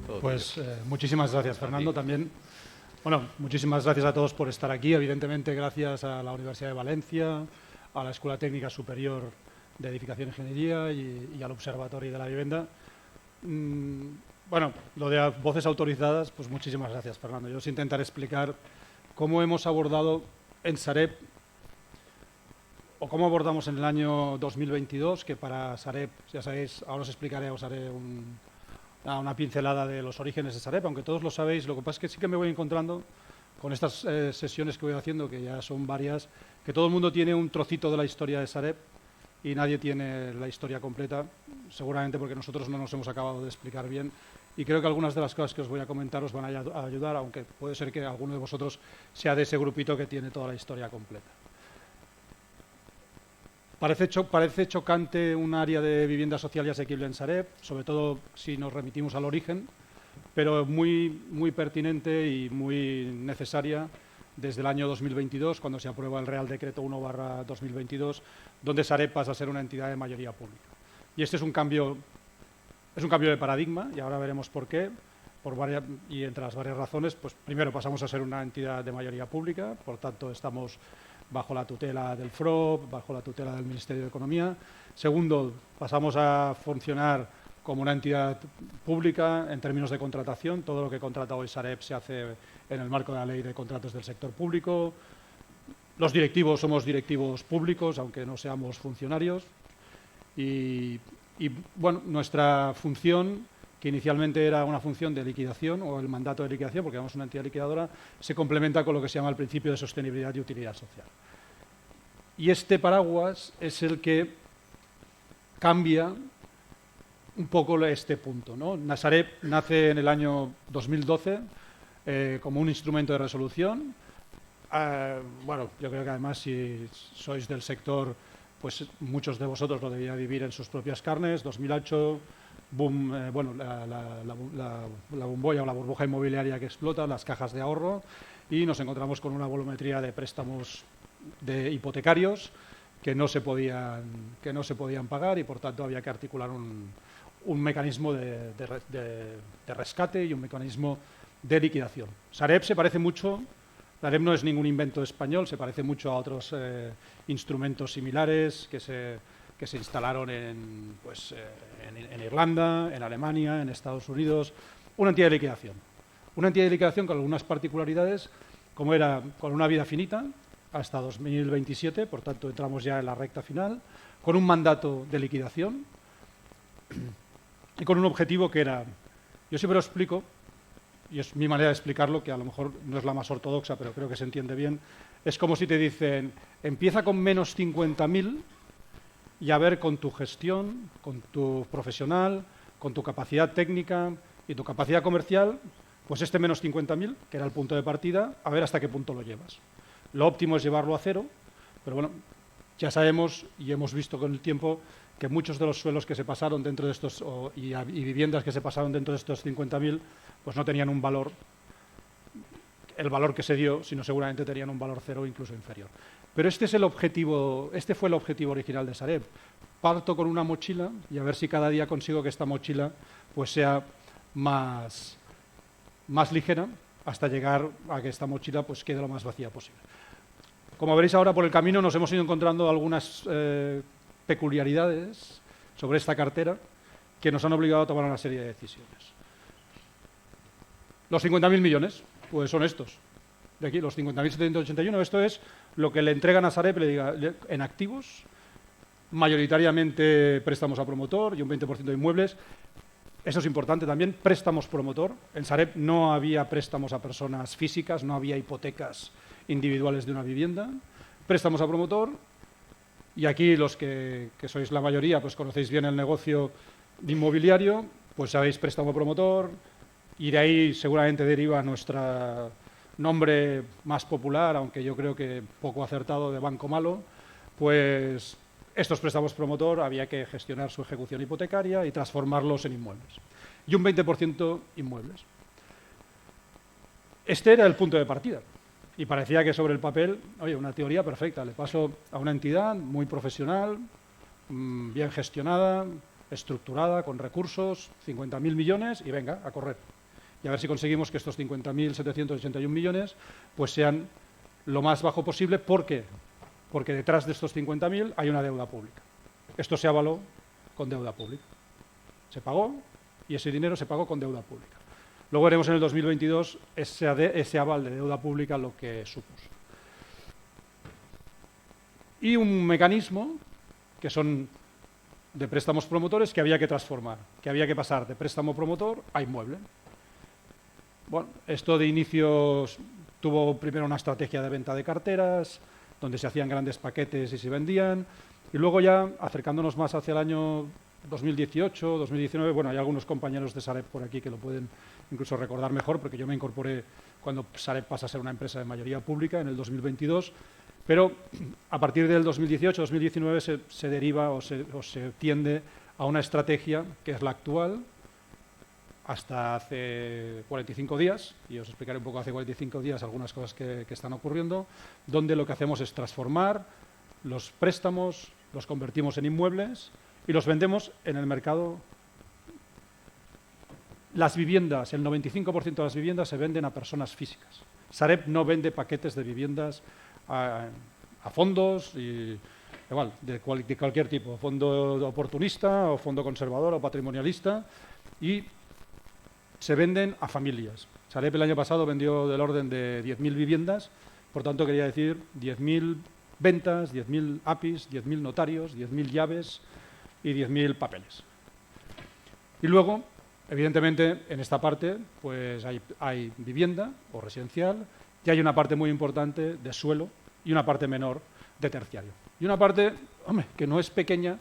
Todo Pues tuyo. muchísimas gracias, Fernando. También, bueno, muchísimas gracias a todos por estar aquí. Evidentemente, gracias a la Universidad de Valencia, a la Escuela Técnica Superior de Edificación e Ingeniería y al Observatorio de la Vivienda. Bueno, lo de voces autorizadas, pues muchísimas gracias, Fernando. Yo os intentaré explicar cómo hemos abordado en Sareb, o cómo abordamos en el año 2022, que para Sareb, ya sabéis, ahora os explicaré, os haré una pincelada de los orígenes de Sareb, aunque todos lo sabéis. Lo que pasa es que sí que me voy encontrando con estas sesiones que voy haciendo, que ya son varias, que todo el mundo tiene un trocito de la historia de Sareb y nadie tiene la historia completa, seguramente porque nosotros no nos hemos acabado de explicar bien. Y creo que algunas de las cosas que os voy a comentar os van a ayudar, aunque puede ser que alguno de vosotros sea de ese grupito que tiene toda la historia completa. Parece chocante un área de vivienda social y asequible en Sareb, sobre todo si nos remitimos al origen, pero muy pertinente y muy necesaria desde el año 2022, cuando se aprueba el Real Decreto 1/2022, donde Sareb pasa a ser una entidad de mayoría pública. Y este es un cambio de paradigma, y ahora veremos por qué. Y entre las varias razones, pues primero pasamos a ser una entidad de mayoría pública, por tanto estamos bajo la tutela del FROB, bajo la tutela del Ministerio de Economía. Segundo, pasamos a funcionar como una entidad pública en términos de contratación. Todo lo que contrata hoy Sareb se hace en el marco de la Ley de Contratos del Sector Público. Los directivos somos directivos públicos, aunque no seamos funcionarios. Y bueno, nuestra función, que inicialmente era una función de liquidación o el mandato de liquidación, porque éramos una entidad liquidadora, se complementa con lo que se llama el principio de sostenibilidad y utilidad social. Y este paraguas es el que cambia un poco este punto, ¿no? Sareb nace en el año 2012 como un instrumento de resolución. Bueno, yo creo que además si sois del sector, pues muchos de vosotros lo debían vivir en sus propias carnes. 2008, boom, bueno, la bombolla o la burbuja inmobiliaria que explota, las cajas de ahorro, y nos encontramos con una volumetría de préstamos de hipotecarios que no se podían pagar, y por tanto había que articular un mecanismo de rescate y un mecanismo de liquidación. Sareb se parece mucho. Sareb no es ningún invento español, se parece mucho a otros instrumentos similares que se instalaron en Irlanda, en Alemania, en Estados Unidos. Una entidad de liquidación. Una entidad de liquidación con algunas particularidades, como era con una vida finita, hasta 2027, por tanto entramos ya en la recta final, con un mandato de liquidación y con un objetivo que era, yo siempre lo explico, y es mi manera de explicarlo, que a lo mejor no es la más ortodoxa, pero creo que se entiende bien. Es como si te dicen, empieza con menos 50.000 y a ver con tu gestión, con tu profesional, con tu capacidad técnica y tu capacidad comercial, pues este menos 50.000, que era el punto de partida, a ver hasta qué punto lo llevas. Lo óptimo es llevarlo a cero, pero bueno, ya sabemos y hemos visto con el tiempo que muchos de los suelos que se pasaron dentro de estos, y viviendas que se pasaron dentro de estos 50.000, pues no tenían un valor, el valor que se dio, sino seguramente tenían un valor cero o incluso inferior. Pero este fue el objetivo original de Sareb. Parto con una mochila y a ver si cada día consigo que esta mochila pues sea más ligera, hasta llegar a que esta mochila pues quede lo más vacía posible. Como veréis ahora por el camino nos hemos ido encontrando algunas peculiaridades sobre esta cartera que nos han obligado a tomar una serie de decisiones. Los 50.000 millones, pues son estos. De aquí, los 50.781, esto es lo que le entregan a Sareb en activos, mayoritariamente préstamos a promotor y un 20% de inmuebles. Eso es importante también, préstamos promotor. En Sareb no había préstamos a personas físicas, no había hipotecas individuales de una vivienda. Préstamos a promotor, y aquí los que sois la mayoría, pues conocéis bien el negocio inmobiliario, pues sabéis préstamo a promotor, y de ahí seguramente deriva nuestro nombre más popular, aunque yo creo que poco acertado, de banco malo. Pues estos préstamos promotor había que gestionar su ejecución hipotecaria y transformarlos en inmuebles. Y un 20% inmuebles. Este era el punto de partida. Y parecía que sobre el papel, oye, una teoría perfecta. Le paso a una entidad muy profesional, bien gestionada, estructurada, con recursos, 50.000 millones y venga, a correr. y a ver si conseguimos que estos 50.781 millones pues sean lo más bajo posible. ¿Por qué? Porque detrás de estos 50.000 hay una deuda pública. Esto se avaló con deuda pública. Se pagó y ese dinero se pagó con deuda pública. Luego veremos en el 2022 ese aval de deuda pública lo que supuso. Y un mecanismo que son de préstamos promotores que había que transformar, que había que pasar de préstamo promotor a inmueble. Bueno, esto de inicios tuvo primero una estrategia de venta de carteras, donde se hacían grandes paquetes y se vendían, y luego ya, acercándonos más hacia el año 2018, 2019, bueno, hay algunos compañeros de Sareb por aquí que lo pueden incluso recordar mejor, porque yo me incorporé cuando Sareb pasa a ser una empresa de mayoría pública en el 2022, pero a partir del 2018-2019 se deriva o se tiende a una estrategia que es la actual, hasta hace 45 días, y os explicaré un poco hace 45 días algunas cosas que están ocurriendo, donde lo que hacemos es transformar los préstamos, los convertimos en inmuebles y los vendemos en el mercado. Las viviendas, el 95% de las viviendas se venden a personas físicas. Sareb no vende paquetes de viviendas a fondos y igual, de cualquier tipo, fondo oportunista o fondo conservador o patrimonialista, y se venden a familias. Sareb el año pasado vendió del orden de 10.000 viviendas, por tanto quería decir 10.000 ventas, 10.000 APIs, 10.000 notarios, 10.000 llaves y 10.000 papeles. Y luego, evidentemente, en esta parte pues hay vivienda o residencial y hay una parte muy importante de suelo y una parte menor de terciario. Y una parte, hombre, que no es pequeña,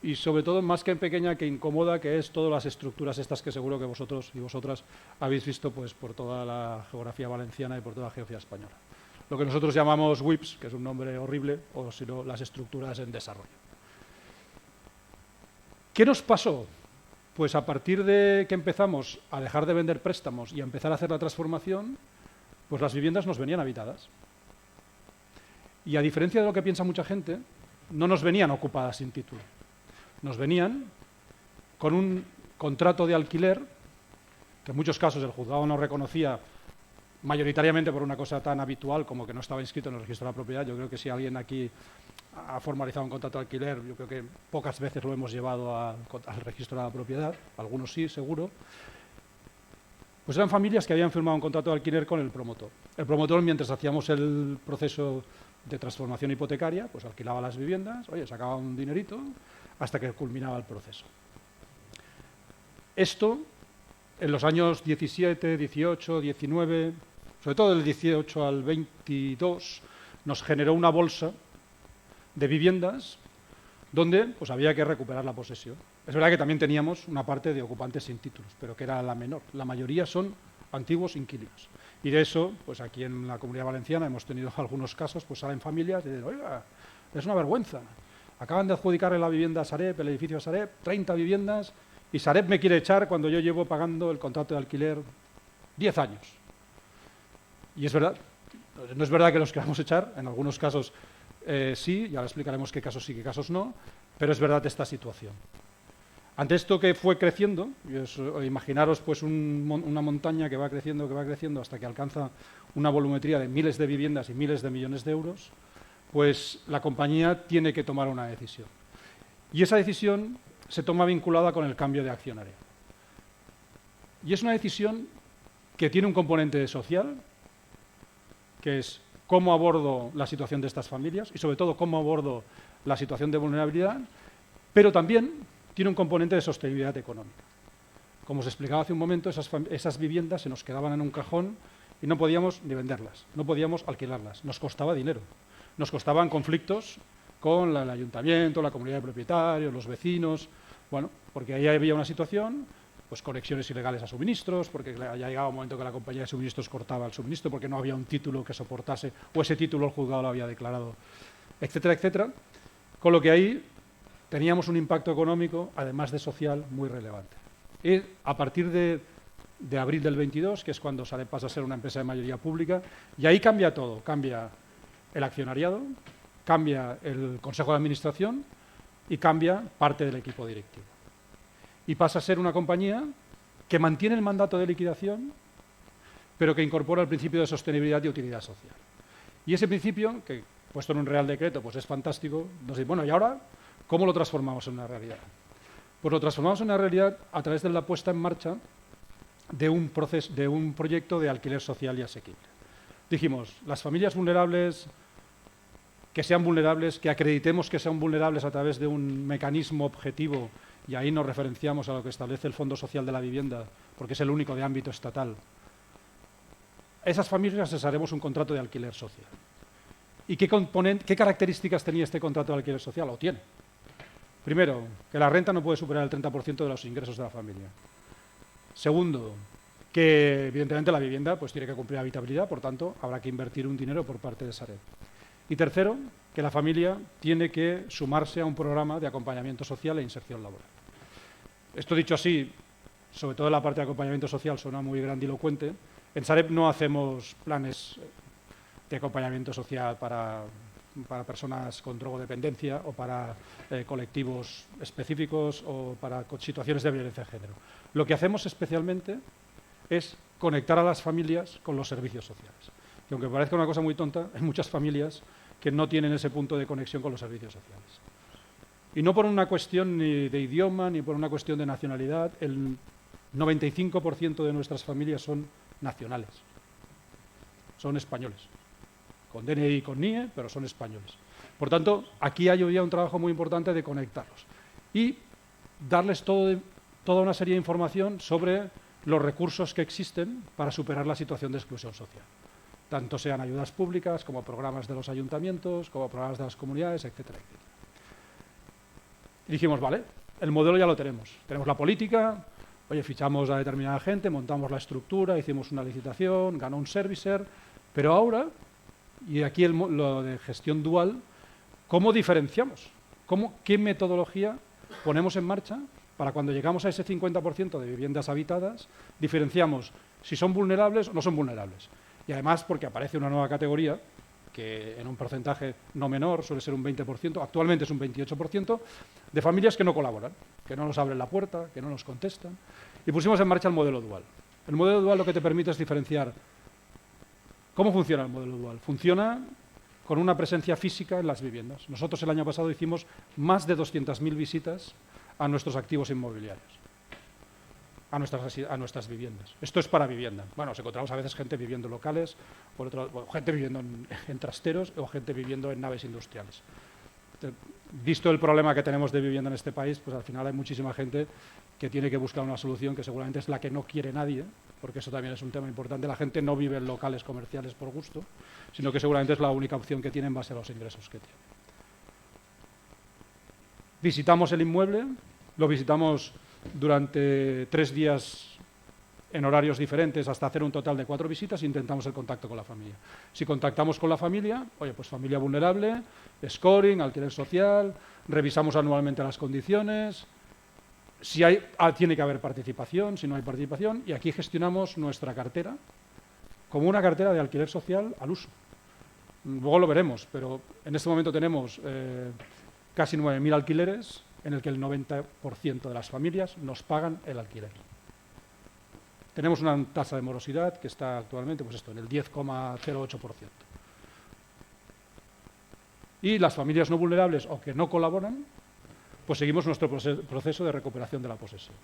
y sobre todo más que pequeña, que incomoda, que es todas las estructuras estas que seguro que vosotros y vosotras habéis visto pues por toda la geografía valenciana y por toda la geografía española. Lo que nosotros llamamos WIPs, que es un nombre horrible, o si no, las estructuras en desarrollo. ¿Qué nos pasó? Pues a partir de que empezamos a dejar de vender préstamos y a empezar a hacer la transformación, pues las viviendas nos venían habitadas. Y a diferencia de lo que piensa mucha gente, no nos venían ocupadas sin título. Nos venían con un contrato de alquiler, que en muchos casos el juzgado no reconocía, mayoritariamente por una cosa tan habitual como que no estaba inscrito en el registro de la propiedad. Yo creo que si alguien aquí ha formalizado un contrato de alquiler, yo creo que pocas veces lo hemos llevado al registro de la propiedad, algunos sí, seguro. Pues eran familias que habían firmado un contrato de alquiler con el promotor. El promotor, mientras hacíamos el proceso de transformación hipotecaria, pues alquilaba las viviendas, oye, sacaba un dinerito, hasta que culminaba el proceso. Esto, en los años 17, 18, 19, sobre todo del 18 al 22, nos generó una bolsa de viviendas donde pues, había que recuperar la posesión. Es verdad que también teníamos una parte de ocupantes sin títulos, pero que era la menor. La mayoría son antiguos inquilinos. Y de eso, pues aquí en la Comunidad Valenciana hemos tenido algunos casos, pues salen familias y dicen, oiga, es una vergüenza. Acaban de adjudicarle la vivienda a Sareb, el edificio a Sareb, 30 viviendas, y Sareb me quiere echar cuando yo llevo pagando el contrato de alquiler 10 años. Y es verdad, no es verdad que los queramos echar, en algunos casos sí, ya explicaremos qué casos sí, qué casos no, pero es verdad esta situación. Ante esto que fue creciendo, imaginaros pues una montaña que va creciendo hasta que alcanza una volumetría de miles de viviendas y miles de millones de euros, pues la compañía tiene que tomar una decisión. Y esa decisión se toma vinculada con el cambio de accionario. Y es una decisión que tiene un componente social, que es cómo abordo la situación de estas familias y sobre todo cómo abordo la situación de vulnerabilidad, pero también tiene un componente de sostenibilidad económica. Como os explicaba hace un momento, esas viviendas se nos quedaban en un cajón y no podíamos ni venderlas, no podíamos alquilarlas, nos costaba dinero. Nos costaban conflictos con el ayuntamiento, la comunidad de propietarios, los vecinos, bueno, porque ahí había una situación, pues conexiones ilegales a suministros, porque ya llegaba un momento que la compañía de suministros cortaba el suministro porque no había un título que soportase, o ese título el juzgado lo había declarado, etcétera, etcétera, con lo que ahí teníamos un impacto económico, además de social, muy relevante. Y a partir de abril del 22, que es cuando Sareb pasa a ser una empresa de mayoría pública, y ahí cambia todo, cambia el accionariado, cambia el Consejo de Administración y cambia parte del equipo directivo. Y pasa a ser una compañía que mantiene el mandato de liquidación, pero que incorpora el principio de sostenibilidad y utilidad social. Y ese principio, que puesto en un Real Decreto, pues es fantástico, nos dice, bueno, ¿y ahora cómo lo transformamos en una realidad? Pues lo transformamos en una realidad a través de la puesta en marcha de un proyecto de alquiler social y asequible. Dijimos, las familias vulnerables, que acreditemos que sean vulnerables a través de un mecanismo objetivo, y ahí nos referenciamos a lo que establece el Fondo Social de la Vivienda, porque es el único de ámbito estatal. A esas familias les haremos un contrato de alquiler social. ¿Y qué características tenía este contrato de alquiler social? ¿O tiene? Primero, que la renta no puede superar el 30% de los ingresos de la familia. Segundo, que evidentemente la vivienda pues, tiene que cumplir habitabilidad, por tanto, habrá que invertir un dinero por parte de Sareb. Y tercero, que la familia tiene que sumarse a un programa de acompañamiento social e inserción laboral. Esto dicho así, sobre todo en la parte de acompañamiento social, suena muy grandilocuente. En Sareb no hacemos planes de acompañamiento social para personas con drogodependencia o para colectivos específicos o para situaciones de violencia de género. Lo que hacemos especialmente es conectar a las familias con los servicios sociales. Que aunque parezca una cosa muy tonta, hay muchas familias que no tienen ese punto de conexión con los servicios sociales. Y no por una cuestión ni de idioma ni por una cuestión de nacionalidad, el 95% de nuestras familias son nacionales, son españoles, con DNI y con NIE, pero son españoles. Por tanto, aquí hay hoy un trabajo muy importante de conectarlos y darles toda una serie de información sobre los recursos que existen para superar la situación de exclusión social. Tanto sean ayudas públicas, como programas de los ayuntamientos, como programas de las comunidades, etcétera, etcétera. Y dijimos, vale, el modelo ya lo tenemos. Tenemos la política, oye, fichamos a determinada gente, montamos la estructura, hicimos una licitación, ganó un servicer, pero ahora, y aquí lo de gestión dual, ¿cómo diferenciamos? ¿Qué metodología ponemos en marcha para cuando llegamos a ese 50% de viviendas habitadas, diferenciamos si son vulnerables o no son vulnerables? Y además porque aparece una nueva categoría que en un porcentaje no menor, suele ser un 20%, actualmente es un 28%, de familias que no colaboran, que no nos abren la puerta, que no nos contestan. Y pusimos en marcha el modelo dual. El modelo dual lo que te permite es diferenciar. ¿Cómo funciona el modelo dual? Funciona con una presencia física en las viviendas. Nosotros el año pasado hicimos más de 200.000 visitas a nuestros activos inmobiliarios, a nuestras viviendas. Esto es para vivienda. Bueno, nos encontramos a veces gente viviendo en locales, gente viviendo en trasteros o gente viviendo en naves industriales. Visto el problema que tenemos de vivienda en este país, pues al final hay muchísima gente que tiene que buscar una solución que seguramente es la que no quiere nadie, porque eso también es un tema importante. La gente no vive en locales comerciales por gusto, sino que seguramente es la única opción que tiene en base a los ingresos que tiene. Visitamos el inmueble, lo visitamos durante 3 días en horarios diferentes hasta hacer un total de 4 visitas e intentamos el contacto con la familia. Si contactamos con la familia, oye, pues familia vulnerable, scoring, alquiler social, revisamos anualmente las condiciones, si tiene que haber participación, si no hay participación, y aquí gestionamos nuestra cartera como una cartera de alquiler social al uso. Luego lo veremos, pero en este momento tenemos casi 9.000 alquileres en el que el 90% de las familias nos pagan el alquiler. Tenemos una tasa de morosidad que está actualmente en el 10,08%. Y las familias no vulnerables o que no colaboran, pues seguimos nuestro proceso de recuperación de la posesión.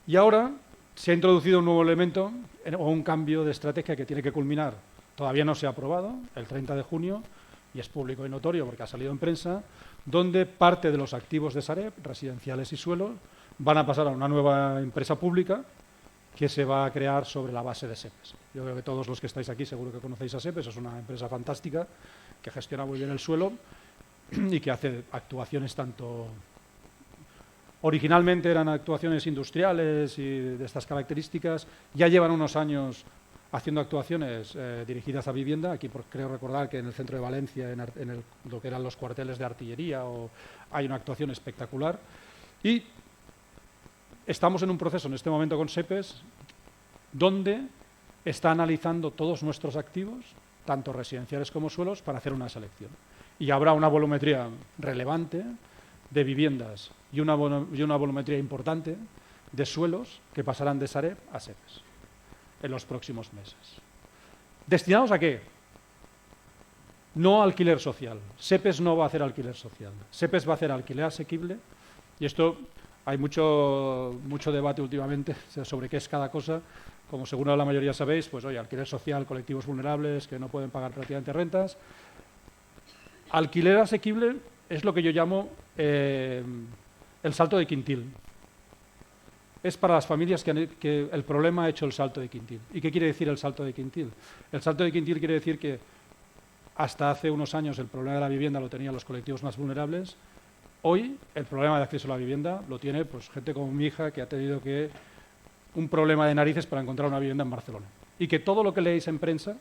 Y ahora se ha introducido un nuevo elemento o un cambio de estrategia que tiene que culminar. Todavía no se ha aprobado, el 30 de junio, y es público y notorio porque ha salido en prensa, donde parte de los activos de Sareb, residenciales y suelo, van a pasar a una nueva empresa pública que se va a crear sobre la base de SEPES. Yo creo que todos los que estáis aquí seguro que conocéis a SEPES, es una empresa fantástica que gestiona muy bien el suelo y que hace actuaciones tanto... Originalmente eran actuaciones industriales y de estas características, ya llevan unos años haciendo actuaciones dirigidas a vivienda. Aquí creo recordar que en el centro de Valencia, en lo que eran los cuarteles de artillería, hay una actuación espectacular. Y estamos en un proceso en este momento con SEPES donde está analizando todos nuestros activos, tanto residenciales como suelos, para hacer una selección. Y habrá una volumetría relevante de viviendas y una volumetría importante de suelos que pasarán de Sareb a SEPES en los próximos meses. ¿Destinados a qué? No alquiler social. SEPES no va a hacer alquiler social. SEPES va a hacer alquiler asequible, y esto hay mucho debate últimamente sobre qué es cada cosa. Como seguro la mayoría sabéis, pues oye, alquiler social, colectivos vulnerables que no pueden pagar prácticamente rentas. Alquiler asequible es lo que yo llamo el salto de quintil. Es para las familias que el problema ha hecho el salto de quintil. ¿Y qué quiere decir el salto de quintil? El salto de quintil quiere decir que hasta hace unos años el problema de la vivienda lo tenían los colectivos más vulnerables. Hoy el problema de acceso a la vivienda lo tiene pues, gente como mi hija, que ha tenido un problema de narices para encontrar una vivienda en Barcelona. Y que todo lo que leéis en prensa,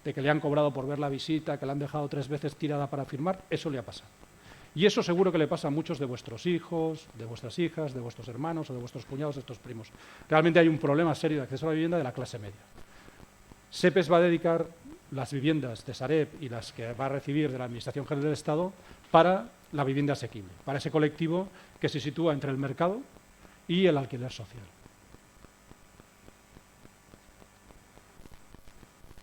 de que le han cobrado por ver la visita, que la han dejado 3 veces tirada para firmar, eso le ha pasado. Y eso seguro que le pasa a muchos de vuestros hijos, de vuestras hijas, de vuestros hermanos o de vuestros cuñados, de estos primos. Realmente hay un problema serio de acceso a la vivienda de la clase media. SEPES va a dedicar las viviendas de Sareb y las que va a recibir de la Administración General del Estado para la vivienda asequible, para ese colectivo que se sitúa entre el mercado y el alquiler social.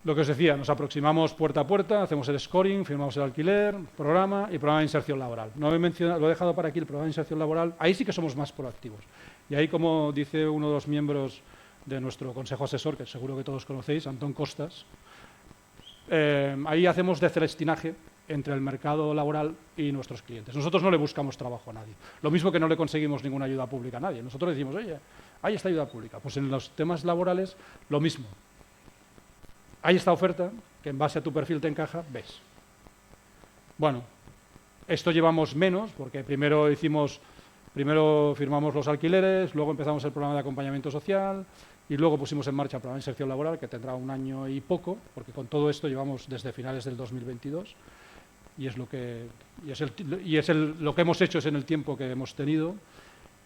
Lo que os decía, nos aproximamos puerta a puerta, hacemos el scoring, firmamos el alquiler, programa y programa de inserción laboral. No he mencionado, lo he dejado para aquí, el programa de inserción laboral, ahí sí que somos más proactivos. Y ahí, como dice uno de los miembros de nuestro consejo asesor, que seguro que todos conocéis, Antón Costas, ahí hacemos decelestinaje entre el mercado laboral y nuestros clientes. Nosotros no le buscamos trabajo a nadie. Lo mismo que no le conseguimos ninguna ayuda pública a nadie. Nosotros decimos, oye, hay esta ayuda pública. Pues en los temas laborales, lo mismo. Hay esta oferta que en base a tu perfil te encaja, ves. Bueno, esto llevamos menos porque primero firmamos los alquileres, luego empezamos el programa de acompañamiento social y luego pusimos en marcha el programa de inserción laboral, que tendrá 1 año y poco, porque con todo esto llevamos desde finales del 2022 y es lo que hemos hecho es en el tiempo que hemos tenido,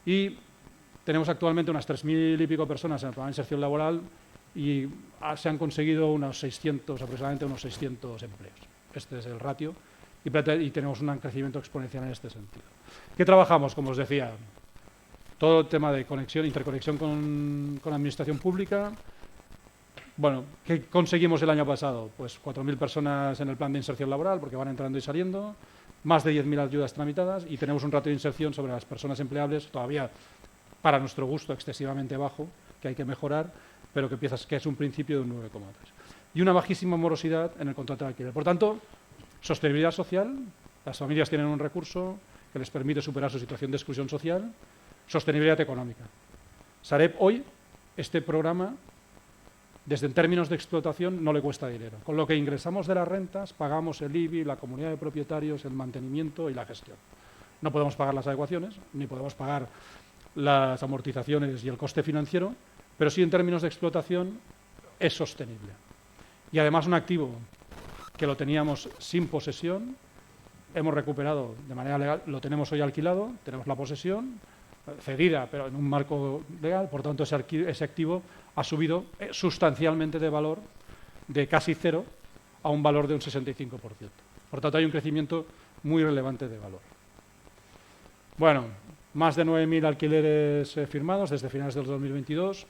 y tenemos actualmente unas 3.000 y pico personas en el programa de inserción laboral y se han conseguido aproximadamente unos 600 empleos. Este es el ratio y tenemos un crecimiento exponencial en este sentido. ¿Qué trabajamos? Como os decía, todo el tema de interconexión con la administración pública. Bueno, ¿qué conseguimos el año pasado? Pues 4.000 personas en el plan de inserción laboral, porque van entrando y saliendo, más de 10.000 ayudas tramitadas, y tenemos un ratio de inserción sobre las personas empleables todavía, para nuestro gusto, excesivamente bajo, que hay que mejorar, pero que es un principio de un 9,3. Y una bajísima morosidad en el contrato de alquiler. Por tanto, sostenibilidad social, las familias tienen un recurso que les permite superar su situación de exclusión social, sostenibilidad económica. Sareb hoy, este programa, desde en términos de explotación, no le cuesta dinero. Con lo que ingresamos de las rentas, pagamos el IBI, la comunidad de propietarios, el mantenimiento y la gestión. No podemos pagar las adecuaciones, ni podemos pagar las amortizaciones y el coste financiero, pero sí en términos de explotación es sostenible. Y además un activo que lo teníamos sin posesión, hemos recuperado de manera legal, lo tenemos hoy alquilado, tenemos la posesión cedida, pero en un marco legal, por tanto ese activo ha subido sustancialmente de valor, de casi 0 a un valor de un 65%. Por tanto hay un crecimiento muy relevante de valor. Bueno, más de 9.000 alquileres firmados desde finales del 2022,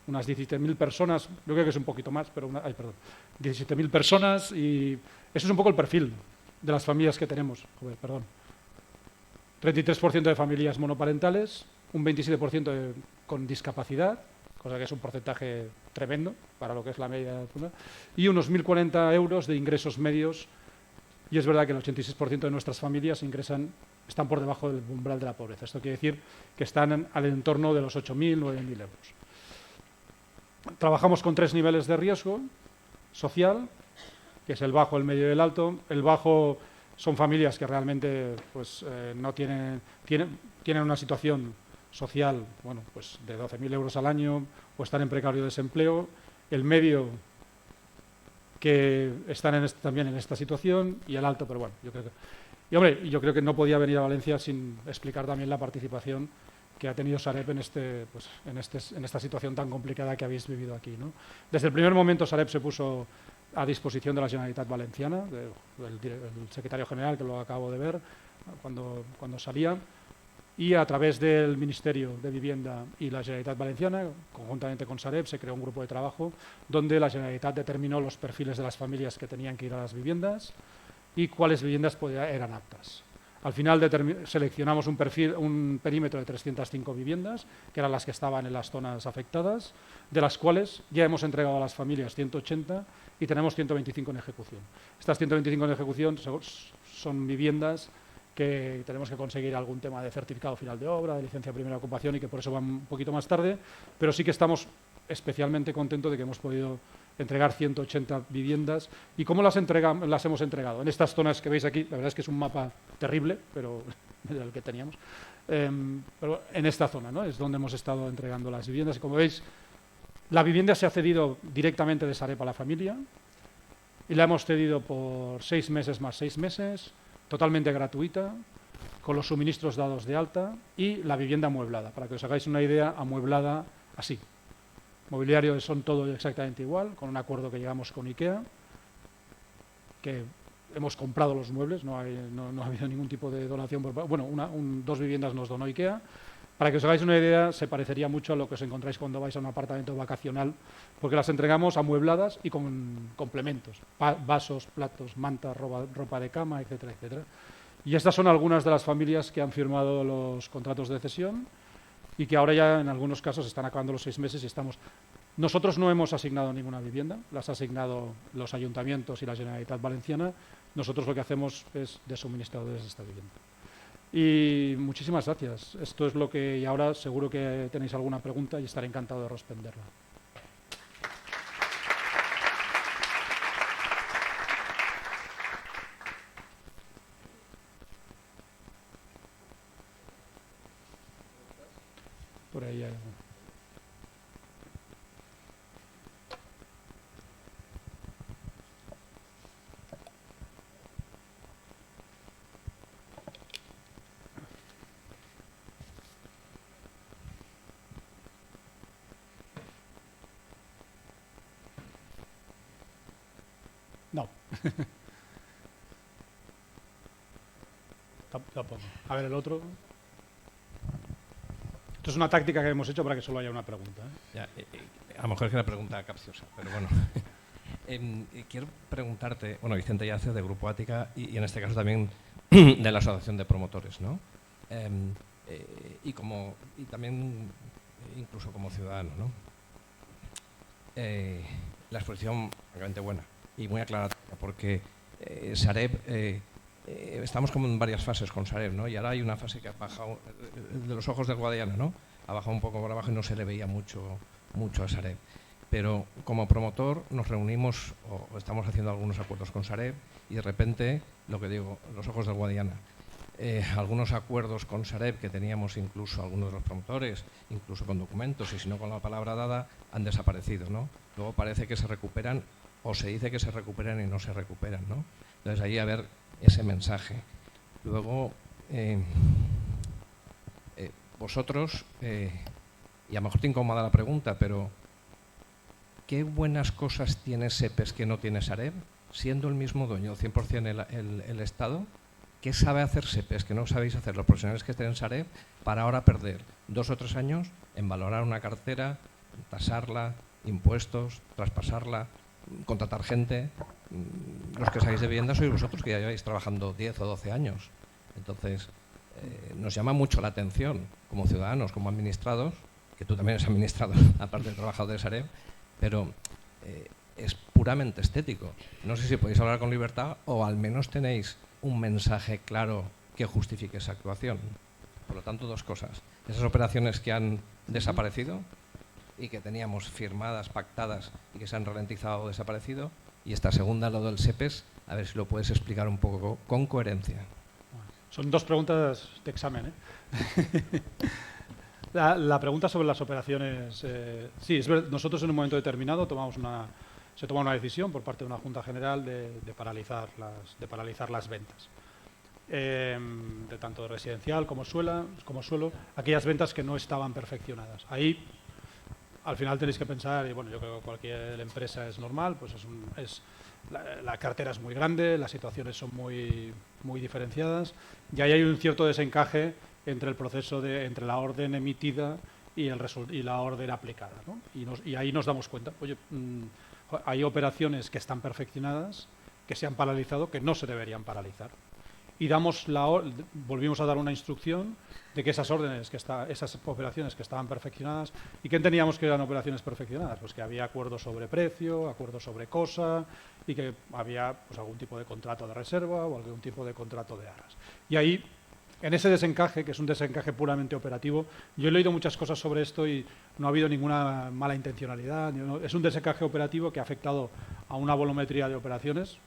unas 17.000 personas, yo creo que es un poquito más, pero 17.000 personas, y eso es un poco el perfil de las familias que tenemos. 33% de familias monoparentales, un 27% con discapacidad, cosa que es un porcentaje tremendo para lo que es la media, y unos 1.040 euros de ingresos medios, y es verdad que el 86% de nuestras familias están por debajo del umbral de la pobreza. Esto quiere decir que están al entorno de los 8.000, 9.000 euros. Trabajamos con 3 niveles de riesgo social, que es el bajo, el medio y el alto. El bajo son familias que realmente pues, no tienen una situación social pues, de 12.000 euros al año o están en precario desempleo. El medio, que están también en esta situación, y el alto, pero bueno, yo creo que no podía venir a Valencia sin explicar también la participación que ha tenido Sareb en esta situación tan complicada que habéis vivido aquí, ¿no? Desde el primer momento Sareb se puso a disposición de la Generalitat Valenciana, el secretario general, que lo acabo de ver cuando salía, y a través del Ministerio de Vivienda y la Generalitat Valenciana, conjuntamente con Sareb, se creó un grupo de trabajo donde la Generalitat determinó los perfiles de las familias que tenían que ir a las viviendas y cuáles viviendas eran aptas. Al final seleccionamos un perímetro de 305 viviendas, que eran las que estaban en las zonas afectadas, de las cuales ya hemos entregado a las familias 180 y tenemos 125 en ejecución. Estas 125 en ejecución son viviendas que tenemos que conseguir algún tema de certificado final de obra, de licencia de primera ocupación y que por eso van un poquito más tarde, pero sí que estamos especialmente contentos de que hemos podido entregar 180 viviendas. ¿Y cómo las hemos entregado? En estas zonas que veis aquí, la verdad es que es un mapa terrible, pero el que teníamos, pero en esta zona, ¿no?, es donde hemos estado entregando las viviendas. Y como veis, la vivienda se ha cedido directamente de Sareb a la familia y la hemos cedido por 6 meses más 6 meses, totalmente gratuita, con los suministros dados de alta y la vivienda amueblada. Para que os hagáis una idea, amueblada así. Mobiliario son todo exactamente igual, con un acuerdo que llegamos con IKEA, que hemos comprado los muebles, no ha habido ningún tipo de donación. Bueno, 2 viviendas nos donó IKEA. Para que os hagáis una idea, se parecería mucho a lo que os encontráis cuando vais a un apartamento vacacional, porque las entregamos amuebladas y con complementos, vasos, platos, mantas, ropa de cama, etcétera, etcétera. Y estas son algunas de las familias que han firmado los contratos de cesión y que ahora ya en algunos casos están acabando los 6 meses y estamos... Nosotros no hemos asignado ninguna vivienda, las ha asignado los ayuntamientos y la Generalitat Valenciana. Nosotros lo que hacemos es de suministradores de esta vivienda. Y muchísimas gracias. Esto es lo que... Y ahora seguro que tenéis alguna pregunta y estaré encantado de responderla. Por ahí hay... No. Tampoco. A ver, el otro. Esto es una táctica que hemos hecho para que solo haya una pregunta, ¿eh? Ya, a lo mejor es que una pregunta capciosa, pero bueno. Quiero preguntarte, bueno, Vicente Yace de Grupo Ática y en este caso también de la Asociación de Promotores, ¿no? Y también incluso como ciudadano, ¿no? La exposición realmente buena y muy aclaratoria, porque Sareb, estamos como en varias fases con Sareb, ¿no? Y ahora hay una fase que ha bajado, de los ojos del Guadiana, ¿no? Ha bajado un poco por abajo y no se le veía mucho a Sareb. Pero como promotor nos reunimos o estamos haciendo algunos acuerdos con Sareb y de repente, lo que digo, los ojos del Guadiana. Algunos acuerdos con Sareb que teníamos incluso algunos de los promotores, incluso con documentos y si no con la palabra dada, han desaparecido, ¿no? Luego parece que se recuperan o se dice que se recuperan y no se recuperan, ¿no? Entonces ahí a ver ese mensaje. Luego, vosotros, y a lo mejor te incomoda la pregunta, pero ¿qué buenas cosas tiene SEPES que no tiene Sareb? Siendo el mismo dueño, 100% el Estado, ¿qué sabe hacer SEPES que no sabéis hacer los profesionales que estén en Sareb para ahora perder 2 o 3 años en valorar una cartera, tasarla, impuestos, traspasarla, contratar gente? Los que sabéis de vivienda sois vosotros, que ya lleváis trabajando 10 o 12 años. Entonces, nos llama mucho la atención como ciudadanos, como administrados, que tú también eres administrador, aparte de trabajador de Sareb, pero es puramente estético. No sé si podéis hablar con libertad o al menos tenéis un mensaje claro que justifique esa actuación. Por lo tanto, 2 cosas. Esas operaciones que han desaparecido y que teníamos firmadas, pactadas y que se han ralentizado o desaparecido. Y esta segunda, lo del SEPES, a ver si lo puedes explicar un poco con coherencia. Son 2 preguntas de examen, ¿eh? La pregunta sobre las operaciones, sí, es verdad, nosotros en un momento determinado se toma una decisión por parte de una Junta General de paralizar las ventas, de tanto de residencial como suelo, aquellas ventas que no estaban perfeccionadas. Ahí, al final tenéis que pensar, y bueno, yo creo que cualquier empresa es normal, pues la cartera es muy grande, las situaciones son muy, muy diferenciadas y ahí hay un cierto desencaje entre el proceso entre la orden emitida y la orden aplicada, ¿no? Y ahí nos damos cuenta, oye, hay operaciones que están perfeccionadas, que se han paralizado, que no se deberían paralizar. Y volvimos a dar una instrucción de que esas operaciones que estaban perfeccionadas, ¿y qué entendíamos que eran operaciones perfeccionadas? Pues que había acuerdos sobre precio, acuerdos sobre cosa, y que había pues, algún tipo de contrato de reserva o algún tipo de contrato de arras. Y ahí, en ese desencaje, que es un desencaje puramente operativo, yo he leído muchas cosas sobre esto y no ha habido ninguna mala intencionalidad. Es un desencaje operativo que ha afectado a una volumetría de operaciones.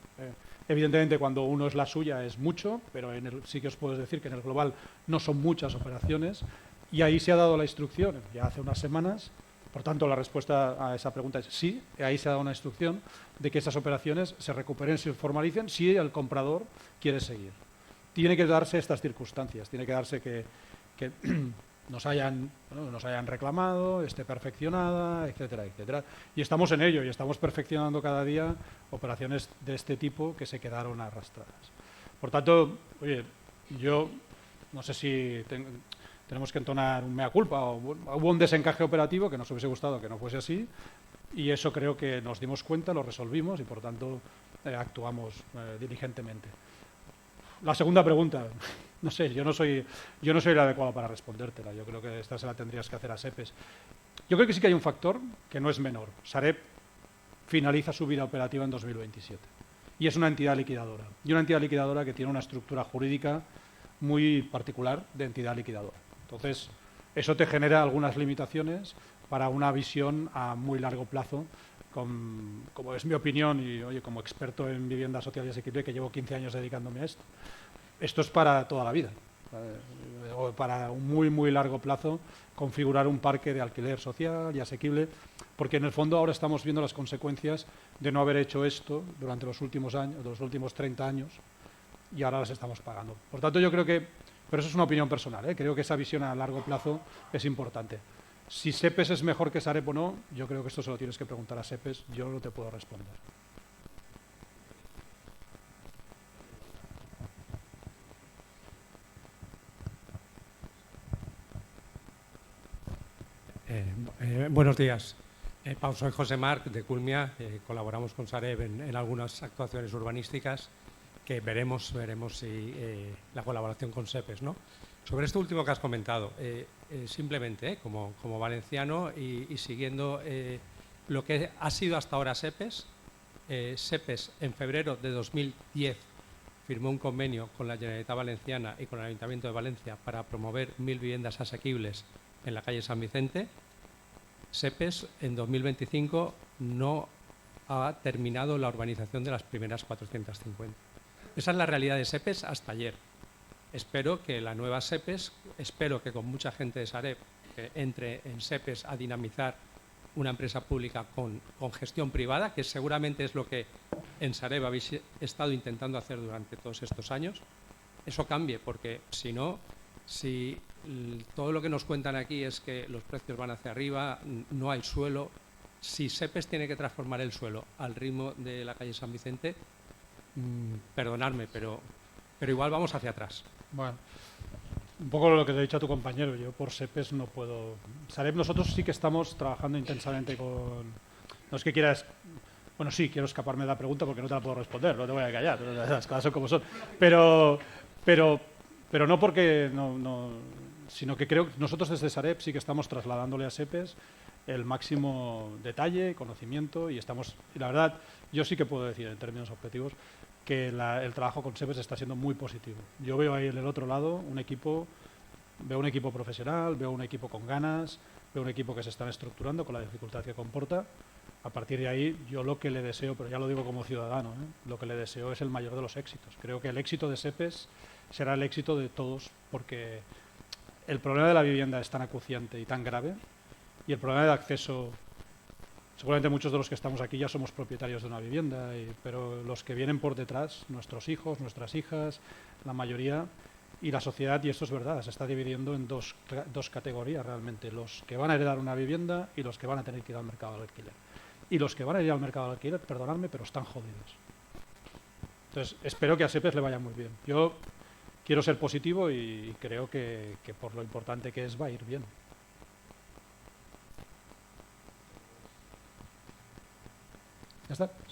Evidentemente, cuando uno es la suya es mucho, pero sí que os puedo decir que en el global no son muchas operaciones. Y ahí se ha dado la instrucción, ya hace unas semanas. Por tanto, la respuesta a esa pregunta es sí, ahí se ha dado una instrucción de que esas operaciones se recuperen, se formalicen, si el comprador quiere seguir. Tiene que darse estas circunstancias, tiene que darse que nos hayan reclamado, esté perfeccionada, etcétera, etcétera. Y estamos en ello, y estamos perfeccionando cada día operaciones de este tipo que se quedaron arrastradas. Por tanto, oye, yo no sé si tenemos que entonar un mea culpa, o hubo un desencaje operativo que nos hubiese gustado que no fuese así, y eso creo que nos dimos cuenta, lo resolvimos y por tanto actuamos diligentemente. La segunda pregunta, no sé, yo no soy el adecuado para respondértela. Yo creo que esta se la tendrías que hacer a SEPES. Yo creo que sí que hay un factor que no es menor. Sareb finaliza su vida operativa en 2027 y es una entidad liquidadora. Y una entidad liquidadora que tiene una estructura jurídica muy particular de entidad liquidadora. Entonces, eso te genera algunas limitaciones para una visión a muy largo plazo, como es mi opinión y oye, como experto en vivienda social y asequible, que llevo 15 años dedicándome a esto. Esto es para toda la vida, o para un muy, muy largo plazo, configurar un parque de alquiler social y asequible, porque en el fondo ahora estamos viendo las consecuencias de no haber hecho esto durante los últimos años, los últimos 30 años, y ahora las estamos pagando. Por tanto, yo creo que, pero eso es una opinión personal, creo que esa visión a largo plazo es importante. Si SEPES es mejor que Sareb o no, yo creo que esto se lo tienes que preguntar a SEPES, yo no te puedo responder. Buenos días. Soy José Marc, de Culmia. Colaboramos con Sareb en algunas actuaciones urbanísticas que veremos si la colaboración con SEPES, ¿no? Sobre esto último que has comentado, simplemente como valenciano y siguiendo lo que ha sido hasta ahora SEPES, SEPES en febrero de 2010 firmó un convenio con la Generalitat Valenciana y con el Ayuntamiento de Valencia para promover 1000 viviendas asequibles en la calle San Vicente. SEPES en 2025 no ha terminado la urbanización de las primeras 450. Esa es la realidad de SEPES hasta ayer. Espero que la nueva SEPES, espero que con mucha gente de Sareb entre en SEPES a dinamizar una empresa pública con gestión privada, que seguramente es lo que en Sareb habéis estado intentando hacer durante todos estos años. Eso cambie, porque si no, si todo lo que nos cuentan aquí es que los precios van hacia arriba, no hay suelo. Si SEPES tiene que transformar el suelo al ritmo de la calle San Vicente, perdonadme, pero igual vamos hacia atrás. Bueno, un poco lo que te he dicho a tu compañero, yo por SEPES no puedo. Sareb, nosotros sí que estamos trabajando intensamente con. No es que quieras. Bueno, sí, quiero escaparme de la pregunta porque no te la puedo responder, no te voy a callar, las cosas son como son. Pero no porque no, sino que creo que nosotros desde Sareb sí que estamos trasladándole a SEPES el máximo detalle, conocimiento y la verdad, yo sí que puedo decir en términos objetivos que el trabajo con SEPES está siendo muy positivo. Yo veo ahí en el otro lado veo un equipo profesional, veo un equipo con ganas, veo un equipo que se está estructurando con la dificultad que comporta. A partir de ahí, yo lo que le deseo, pero ya lo digo como ciudadano, lo que le deseo es el mayor de los éxitos. Creo que el éxito de SEPES será el éxito de todos, porque el problema de la vivienda es tan acuciante y tan grave, y el problema de acceso, seguramente muchos de los que estamos aquí ya somos propietarios de una vivienda, pero los que vienen por detrás, nuestros hijos, nuestras hijas, la mayoría, y la sociedad, y esto es verdad, se está dividiendo en dos categorías realmente, los que van a heredar una vivienda y los que van a tener que ir al mercado del alquiler. Y los que van a ir al mercado del alquiler, perdonadme, pero están jodidos. Entonces, espero que a SEPES le vaya muy bien. Yo quiero ser positivo y creo que por lo importante que es va a ir bien. ¿Ya está?